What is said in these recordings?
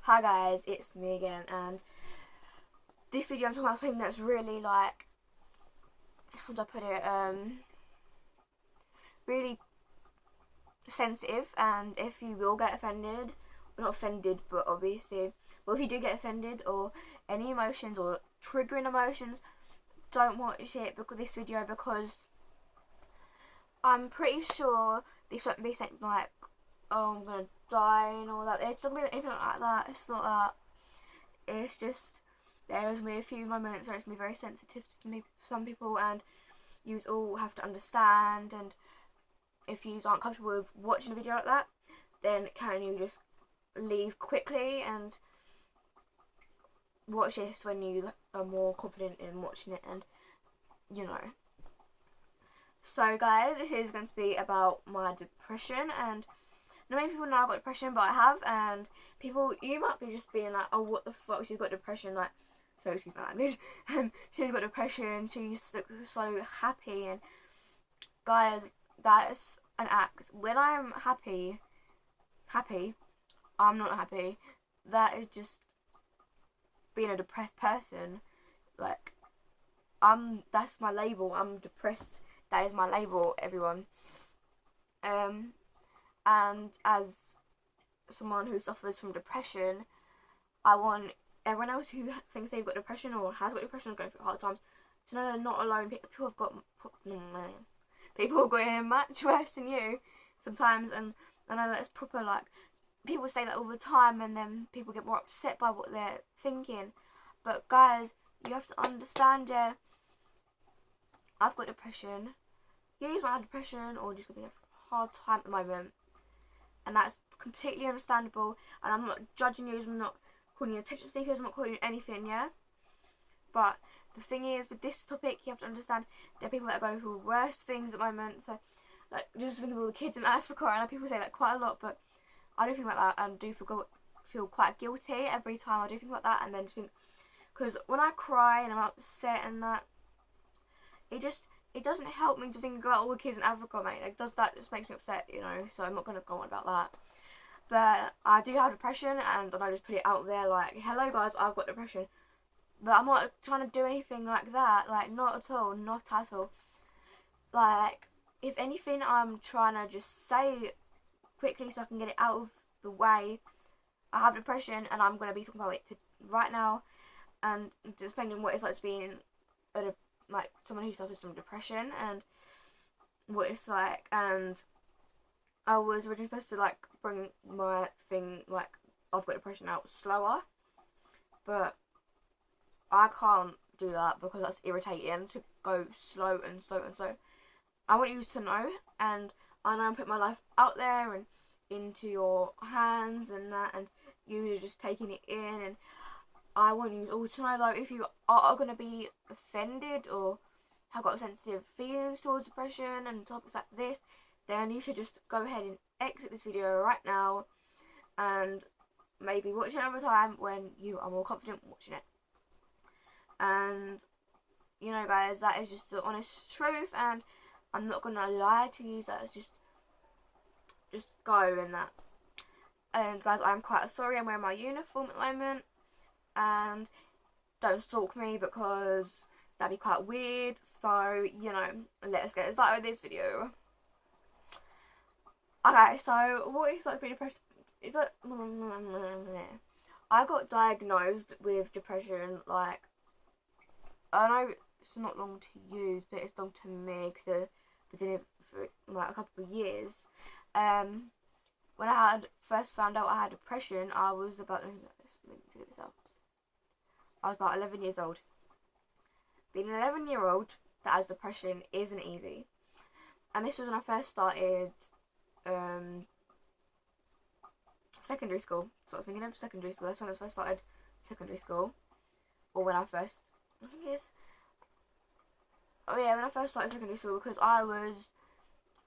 Hi guys, it's me again, and this video I'm talking about something that's really like, how do I put it, really sensitive, and if you will get offended, well, not offended, but obviously, well, if you do get offended, or any emotions, or triggering emotions, don't watch it because this video, because I'm pretty sure this won't be something like, oh, I'm gonna die and all that. It's not gonna be anything like that. It's not that. It's just there's me a few moments where it's gonna be very sensitive to me, some people, and you all have to understand. And if you aren't comfortable with watching a video like that, then can you just leave quickly and watch this when you are more confident in watching it, and you know. So guys, this is going to be about my depression, and not many people know I've got depression, but I have, and people, you might be just being like, oh, what the fuck, she's got depression, like, so excuse my language, she's got depression, she's so happy, and guys, that is an act. When I'm happy, I'm not happy. That is just being a depressed person. Like, that's my label, I'm depressed. That is my label, everyone. And as someone who suffers from depression, I want everyone else who thinks they've got depression or has got depression or going through hard times to know they're not alone. People have got it much worse than you sometimes, and I know that's proper, like, people say that all the time, and then people get more upset by what they're thinking. But guys, you have to understand, yeah, I've got depression. You might have depression or just going through a hard time at the moment, and that's completely understandable, and I'm not judging you, I'm not calling you attention seekers, I'm not calling you anything, yeah? But the thing is, with this topic, you have to understand there are people that are going through worse things at the moment. So, like, just think of all the kids in Africa, and I know people say that quite a lot, but I do think about that, and do feel quite guilty every time I do think about that, and then think, because when I cry and I'm upset and that, it doesn't help me to think about all the kids in Africa, mate. Like, that just makes me upset, you know, so I'm not going to go on about that. But I do have depression, and I just put it out there, like, hello guys, I've got depression. But I'm not trying to do anything like that, like, not at all, not at all. Like, if anything, I'm trying to just say quickly so I can get it out of the way. I have depression, and I'm going to be talking about it right now, and explaining what it's like to be like someone who suffers from depression, and what it's like. And I was originally supposed to, like, bring my thing, like, I've got depression, out slower, but I can't do that because that's irritating to go slow and slow and slow. I want you to know, and I know I'm putting my life out there and into your hands and that, and you are just taking it in, and I want you all to know, though, if you are going to be offended or have got sensitive feelings towards depression and topics like this, then you should just go ahead and exit this video right now, and maybe watch it another time when you are more confident watching it. And, you know, guys, that is just the honest truth, and I'm not going to lie to you, so it's just go in that. And guys, I'm quite sorry, I'm wearing my uniform at the moment, and don't stalk me because that'd be quite weird. So, you know, let's get started with this video. Okay, so what is like being depressed? Is that I got diagnosed with depression, like, I know it's not long to use, but it's long to me because I've been doing it for like a couple of years. When I had first found out I had depression, I was about, let me figure this out. I was about 11 years old. Being an 11-year-old that has depression isn't easy. And this was when I first started secondary school. So I'm thinking of secondary school. That's when I first started secondary school. Or when I first, I think it is. Oh yeah, when I first started secondary school, because I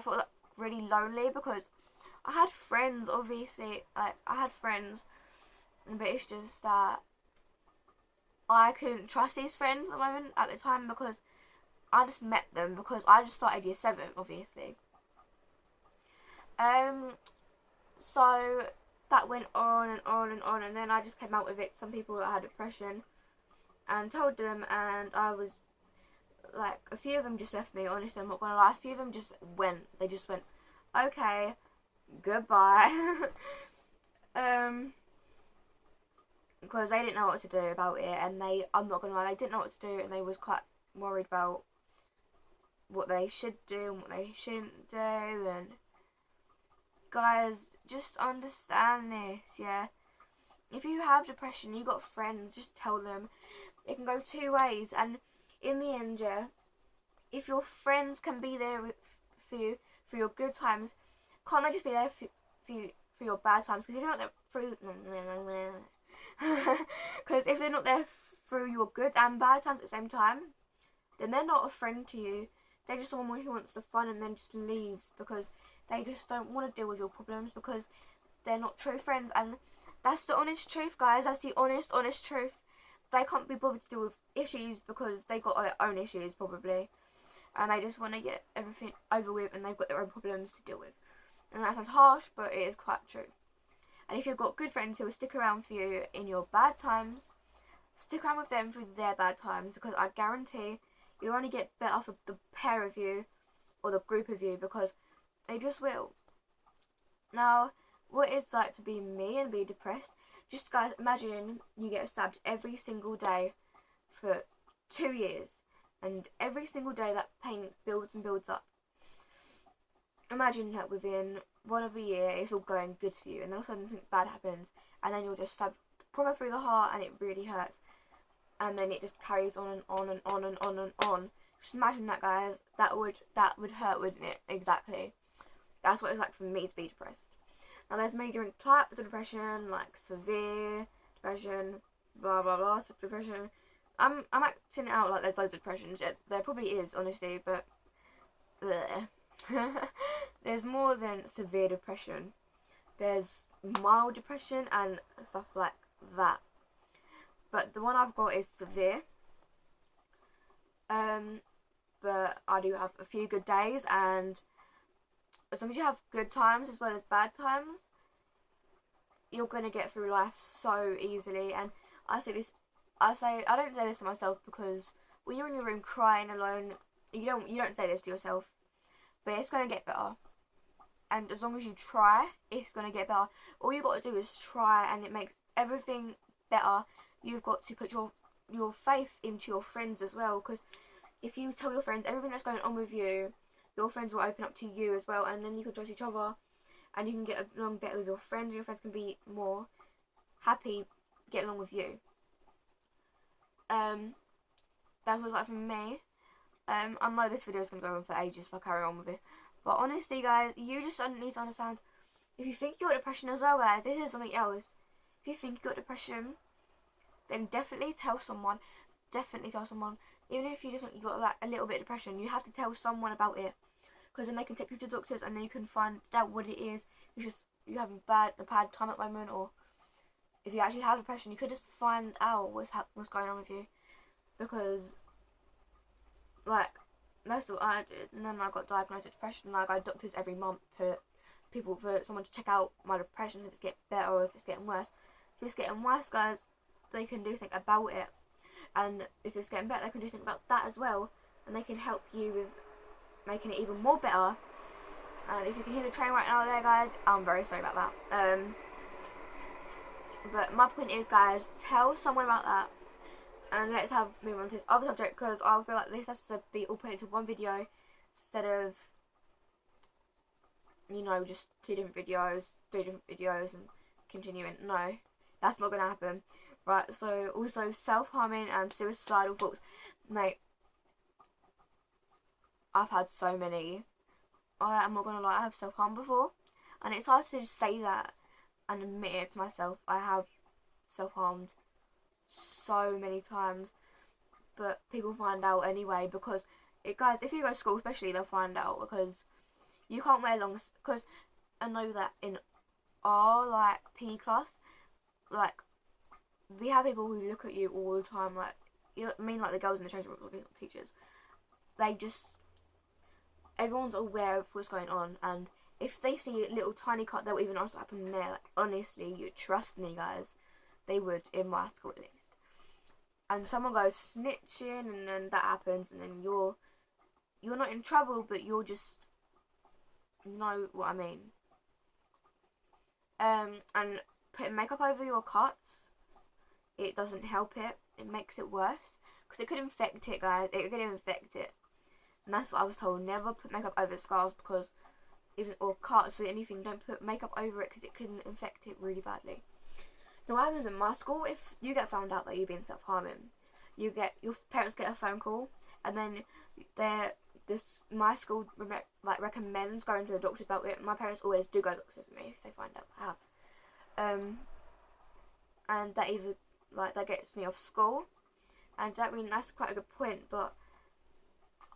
felt that really lonely, because I had friends, obviously. Like, I had friends, but it's just that I couldn't trust these friends at the moment, at the time, because I just met them because I just started year 7, obviously. So that went on and on and on, and then I just came out with it to some people that had depression and told them, and I was like, a few of them just left me, honestly, I'm not gonna lie. A few of them just went, they just went, okay, goodbye. Because they didn't know what to do about it, and I'm not gonna lie, they didn't know what to do, and they was quite worried about what they should do and what they shouldn't do. And guys, just understand this, yeah. If you have depression, you got friends, just tell them. It can go two ways, and in the end, yeah, if your friends can be there for you for your good times, can't they just be there for you for your bad times? Because if you're not there through, because if they're not there through your good and bad times at the same time, then they're not a friend to you. They're just someone who wants the fun and then just leaves because they just don't want to deal with your problems, because they're not true friends. And that's the honest truth, guys. That's the honest truth. They can't be bothered to deal with issues because they got their own issues probably, and they just want to get everything over with, and they've got their own problems to deal with. And that sounds harsh, but it is quite true. And if you've got good friends who will stick around for you in your bad times, stick around with them through their bad times, because I guarantee you'll only get better for the pair of you or the group of you, because they just will. Now, what it's like to be me and be depressed, just guys, imagine you get stabbed every single day for 2 years, and every single day that pain builds and builds up. Imagine that within one of a year it's all going good for you, and then all of a sudden something bad happens, and then you're just stabbed proper through the heart, and it really hurts, and then it just carries on and on and on and on and on. Just imagine that, guys. That would hurt, wouldn't it? Exactly. That's what it's like for me to be depressed. Now, there's many different types of depression, like severe depression, blah blah blah, depression. I'm acting it out like there's loads of depression. There probably is, honestly, but there's more than severe depression. There's mild depression and stuff like that. But the one I've got is severe. But I do have a few good days, and as long as you have good times as well as bad times, you're gonna get through life so easily. And I don't say this to myself, because when you're in your room crying alone, you don't say this to yourself, but it's gonna get better. And as long as you try, it's gonna get better. All you got to do is try, and it makes everything better. You've got to put your faith into your friends as well, because if you tell your friends everything that's going on with you, your friends will open up to you as well, and then you can trust each other, and you can get along better with your friends, and your friends can be more happy getting along with you. That's what it's like for me. I know this video is going to go on for ages if I carry on with it, but honestly, guys, you just need to understand, if you think you got depression as well, guys, this is something else. If you think you got depression, then definitely tell someone. Definitely tell someone. Even if you just think you got like a little bit of depression, you have to tell someone about it, because then they can take you to doctors, and then you can find out what it is. It's just you having a bad time at the moment, or if you actually have depression, you could just find out what's going on with you, because like that's what I did. And then I got diagnosed with depression, and I go to doctors every month for someone to check out my depression, if it's getting better or if it's getting worse. If it's getting worse, guys, they can do something about it, and if it's getting better, they can do something about that as well, and they can help you with making it even more better. And if you can hear the train right now there, guys, I'm very sorry about that. But my point is, guys, tell someone about that, and let's move on to this other subject, because I feel like this has to be all put into one video instead of, you know, just two different videos and continuing. No, that's not gonna happen. Right, so also self-harming and suicidal thoughts. Mate, I've had so many. I'm not gonna lie, I have self-harmed before, and it's hard to just say that and admit it to myself. I have self-harmed so many times, but people find out anyway, because guys, if you go to school especially, they'll find out, because you can't wear because I know that in our like PE class, like we have people who look at you all the time, like, you know, I mean, like the girls in the change room, teachers, everyone's aware of what's going on, and if they see a little tiny cut, they'll even ask what happened there. Like, honestly, you trust me, guys. They would, in my school at least. And someone goes snitching, and then that happens, and then you're not in trouble, but you're just, you know what I mean. And putting makeup over your cuts, it doesn't help it. It makes it worse, because it could infect it, guys. It could infect it, and that's what I was told. Never put makeup over scars, because or cuts or anything. Don't put makeup over it, because it can infect it really badly. Now, what happens in my school, if you get found out that you've been self-harming, your parents get a phone call, and then my school recommends going to the doctors about it. My parents always do go to doctors with me if they find out I have. And that either that gets me off school, and that's quite a good point. But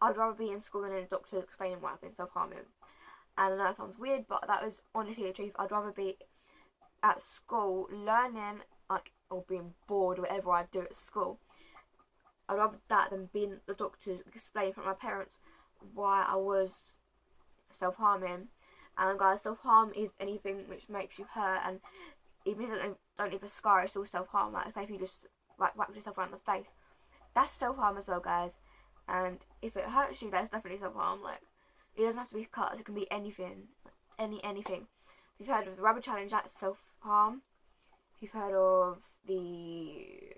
I'd rather be in school than in a doctor explaining why I've been self-harming. And I know that sounds weird, but that was honestly the truth. I'd rather be at school learning, or being bored, or whatever I do at school. I'd rather that than being the doctor explaining in front of my parents why I was self-harming. And guys, self-harm is anything which makes you hurt, and even if you don't leave a scar, it's still self-harm. Like, say if you just whack yourself around the face, that's self-harm as well, guys. And if it hurts you, that's definitely self-harm. Like, it doesn't have to be cuts, it can be anything. Anything. If you've heard of the rubber challenge, that's self-harm. If you've heard of the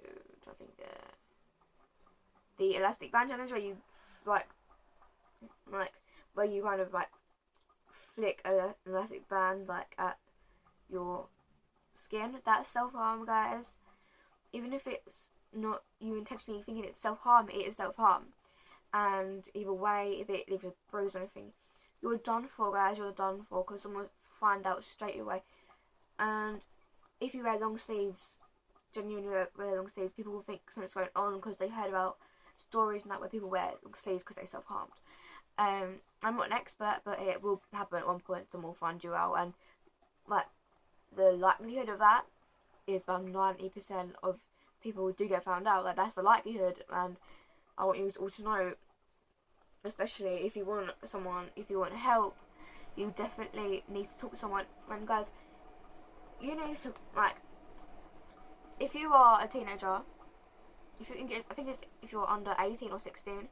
elastic band challenge, where you where you kind of flick an elastic band at your skin, that's self-harm, guys. Even if it's not you intentionally thinking it's self-harm, it is self-harm. And either way, if it leaves a bruise or anything, you're done for, guys. You're done for, because someone will find out straight away. And if you wear long sleeves, genuinely wear long sleeves, people will think something's going on, because they heard about stories and that where people wear long sleeves because they self-harmed. I'm not an expert, but it will happen at one point. Someone will find you out, and the likelihood of that is about 90% of people who do get found out. That's the likelihood, and I want you all to know, especially if you want help, you definitely need to talk to someone. And guys, you need to if you are a teenager, I think it's if you're under 18 or 16,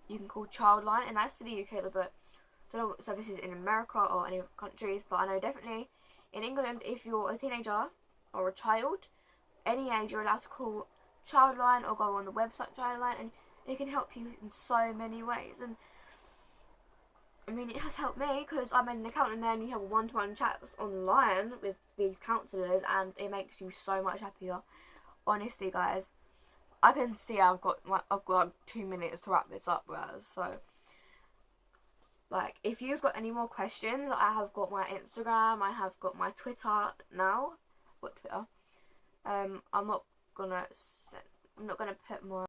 you can call Childline, and that's for the UK, but I don't know what services in America or any other countries, but I know definitely in England, if you're a teenager or a child, any age, you're allowed to call Childline or go on the website Childline, and it can help you in so many ways. And I mean, it has helped me, because I made an account, and then you have one-to-one chats online with these counsellors, and it makes you so much happier. Honestly, guys, I can see I've got 2 minutes to wrap this up, guys. So, if you've got any more questions, I have got my Instagram, I have got my Twitter now. What Twitter? I'm not gonna put more